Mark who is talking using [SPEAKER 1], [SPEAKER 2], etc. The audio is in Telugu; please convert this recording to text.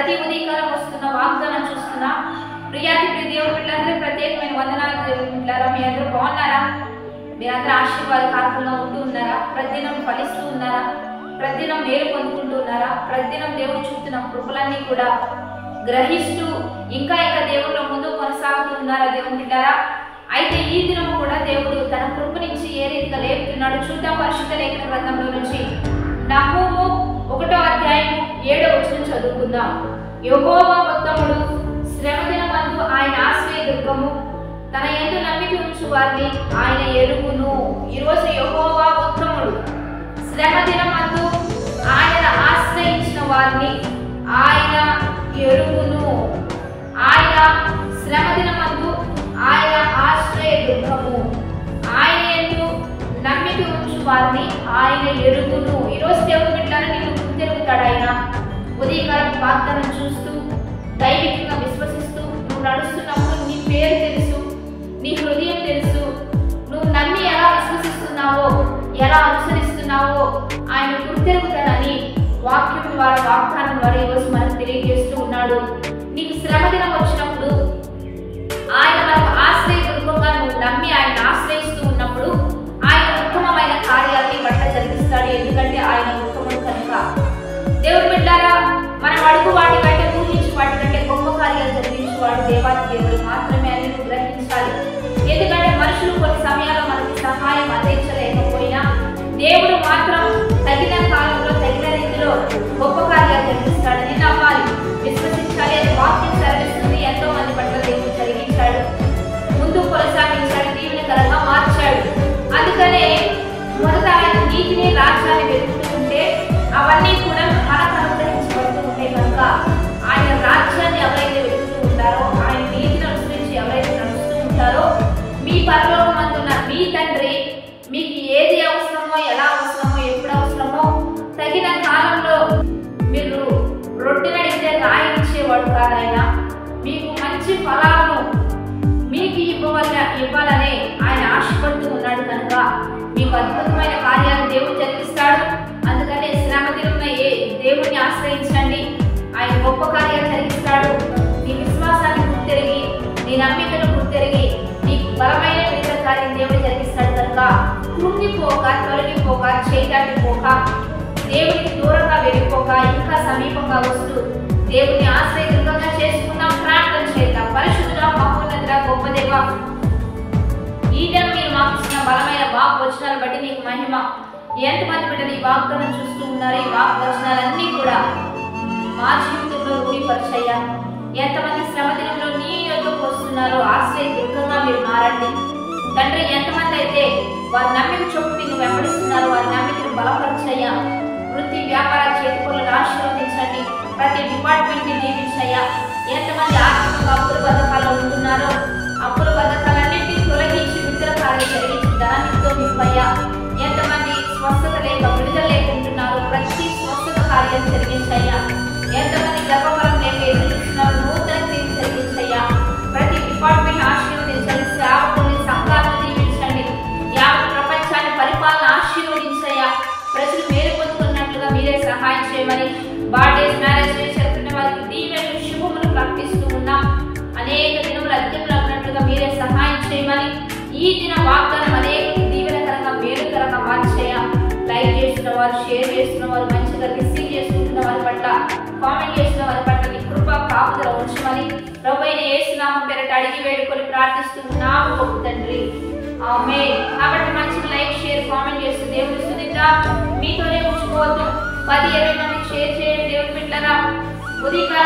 [SPEAKER 1] ప్రతి ఉదయకాలం వస్తున్న వాగ్దానం చూస్తున్నా. ప్రియాతి ప్రియ దేవుడి బిడ్డలందరూ ప్రత్యేకమైన వందనాలు దేవుడి బిడ్డలారా. మీ అందరూ బాగున్నారా? మీరందరూ ఆశీర్వాదకరంగా ఉంటూ ఉన్నారా? ప్రతిదినం ఫలిస్తూ ఉన్నారా? ప్రతిదినం మేలు పొందుకుంటూ ఉన్నారా? ప్రతిదినం దేవుడు చూపుతున్న కృపలన్నీ కూడా గ్రహిస్తూ ఇంకా దేవుళ్ళ ముందు కొనసాగుతూ ఉన్నారా దేవుని బిడ్డలారా? అయితే ఈ దినం కూడా దేవుడు తన కృపనిచ్చి ఏ రీతిగా లేపుతున్నాడు చూద్దాం. పరిశుద్ధ లేఖన గ్రంథంలో నుంచి నహూము 1వ అధ్యాయం 7వ వచనం చదువుకుందాం. యెహోవా ఉత్తముడు, శ్రమదినమందు ఆయన ఆశ్రయదుర్గము, తన యందు నమ్మిక ఉంచు వారిని ఆయన ఎరుగును. ఈరోజు యెహోవా ఉత్తముడు, శ్రమదినమందు ఆయన ఆశ్రయించిన వారిని ఆయన ఎరుగును. ఆయన శ్రమదినమందు ఆయన ఆశ్రయదుర్గము, ఆయన యందు నమ్మిక ఉంచు వారిని ఆయన ఎరుగును. ఈరోజు దేవుని బిడ్డలను నీవు గుర్తిరుగుతాడు. ఆయన ఉదయకాలం వాగ్దానం చూస్తూ దైవికంగా విశ్వసిస్తూ నువ్వు నడుస్తున్నప్పుడు నీ పేరు తెలుసు, నీ హృదయం తెలుసు. నువ్వు నమ్మి ఎలా విశ్వసిస్తున్నావో, ఎలా అనుసరిస్తున్నావో ఆయన గుర్తిరుగుతాడని వాక్యం ద్వారా, వాగ్దానం ద్వారా ఈరోజు మనకు తెలియజేస్తూ ఉన్నాడు. నీకు శ్రమ దినం వచ్చినప్పుడు ఆయన మనకు ఆశ్రయదుర్గంగా నువ్వు నమ్మి ఆయన ఆశ్రయిస్తూ ఉన్నప్పుడు ఆయన ఉత్తమమైన కార్యాలని బట్ట జరిగిస్తాడు. ఎందుకంటే ఆయన ఉత్తముడు కనుక. దేవుడు బిడ్డలారా, మనం అడుగు వాటి కంటే, ఊహించి వాటి కంటే గొప్ప కార్యాలు జరిగించేవాడు దేవాది దేవుడు మాత్రమే అని నువ్వు గ్రహించాలి. ఎందుకంటే మనుషులు కొన్ని సమయాల్లో మనకి సహాయం అందించలేకపోయినా దేవుడు మాత్రం తగిన కాలంలో తగిన రీతిలో గొప్ప కార్యాలు జరిగిస్తాడని నమ్మాలి, విశ్వసించాలి. అది వాక్యం సెలవిస్తుంది. ఎంతో మంది పట్ల దేవుడు జరిగించాడు, ముందు కొనసాగించాడు, దీవెనకరంగా మార్చాడు. అందుకనే మొదట ఆయన నీతిని, రాజ్యాన్ని వెతుకుతూ ఉంటే అవన్నీ కూడా మనకు అనుగ్రహించబడుతూ ఉంటాయి. కనుక ఆయన రాజ్యాన్ని ఎవరైతే వెతుకుతూ ఉంటారో, ఆయన నీతిని అనుసరించి ఎవరైతే నడుస్తూ ఉంటారో, మీ పరలోకమందున్న మీ తండ్రి మీకు ఏది అవసరమో, ఎలా అవసరమో, ఎప్పుడు అవసరమో తగిన కాలంలో మీరు రొట్టెని అడిగితే రాయిచ్చేవాడు కాదు. ఆయన మీకు మంచి ఫలాలను మీకు ఇవ్వాలనే ఆయన ఆశపడుతూ ఉన్నాడు. కనుక మీకు అద్భుతమైన కార్యాలు దేవుడు జరిగిస్తాడు. అందుకనే శ్రమ దినమున దేవుడిని ఆశ్రయించండి, ఆయన గొప్ప కార్యాలు జరిగిస్తాడు. నీ విశ్వాసాన్ని గుర్తెరిగి, నీ నమ్మికను గుర్తెరిగి నీకు బలమైన విధ కార్యం దేవుడు జరిగిస్తాడు. కనుక కృంగిపోక, తొలగిపోక, చేయటానిపోక, దేవుడికి దూరంగా వెళ్ళిపోక, ఇంకా సమీపంగా వస్తూ దేవుడిని ఆశ్రయదుర్గంగా చేసుకున్నాం. ప్రార్థన చేద్దాం. పరిశుద్ధుడా, మహోన్నతుడా, గొప్ప దేవా, ఈ దినం మీరు మాకు ఇచ్చిన బలమైన వాక్ వచనాలు బట్టి నీకు మహిమ. ఎంతమంది బిడ్డలు ఈ వాగ్దానం చూస్తూ ఉన్నారు? ఈ వాక్ వచనాలన్నీ కూడా మా జీవితంలో రూఢిపరిచయ్యా. ఎంతమంది శ్రమ దినంలో నీ యొద్దకు వస్తున్నారో ఆశ్రయదుర్గంగా మీరు మారండి తండ్రి. ఎంతమంది అయితే వారి నమ్మిక చొప్పుని నువ్వు వెంబడిస్తున్నారో వారి నమ్మికను బలపరచయ్యా. వృత్తి వ్యాపార చేతికొలను ఆశీర్వదించండి. ప్రతి డిపార్ట్మెంట్ ని దీవించయ్యా. ఎంతమంది ఆర్థికంగా అప్పుల పథకాల్లో ఉంటున్నారో అప్పుల పథకాలన్నింటినీ తొలగించి విడుదల కార్యం జరిగించి ధనానితో నింపయ్యా. ఎంతమంది స్వస్థత లేక విడుదల లేకుంటున్నారో ప్రతి స్వస్థత కార్యం జరిగించయ్యా. ఎంతమంది గర్భఫలం లేక ఎదురుస్తున్నారు నూతన క్రియ జరిగించయ్యా. ప్రతి డిపార్ట్మెంట్ ఆశీర్వదించండి. సేవకుల్ని, సంఘాలను దీవించండి. యావత్ ప్రపంచాన్ని పరిపాలన ఆశీర్వదించయ్యా. ప్రజలు మేలు పొందుకున్నట్లుగా మీరే సహాయం చేయమని, బర్త్డేస్, మ్యారేజ్ జరుగుతున్న వారికి దీవెనలు, శుభములు ప్రకటిస్తూ ఉన్నాం. అనేక దినములు అధికంగా ఉన్నట్లుగా మీరే సహాయం చేయమని, ఈ దిన వాగ్దానం అనేక దీవెనకరంగా మేలుకరంగా మార్చేయ. లైక్ చేస్తున్న వారు, షేర్ చేస్తున్న వారు, మంచిగా రిసీవ్ చేసుకుంటున్న వారి పట్ల, కామెంట్ చేస్తున్న వారి పట్ల నీ కృప కాపుదల ఉంచమని ప్రభువైన యేసు నామం పేరట అడిగి వేడుకొని ప్రార్థిస్తూ ఉన్నాము గొప్ప తండ్రి, ఆమేన్. కాబట్టి మంచిగా లైక్, షేర్, కామెంట్ చేస్తూ దేవుని స్తుతిద్దాం. మీతోనే ఉంచుకోవద్దు. 10-20 మందికి షేర్ చేయండి. దేవుని బిడ్డలారా, ఉదయకాలం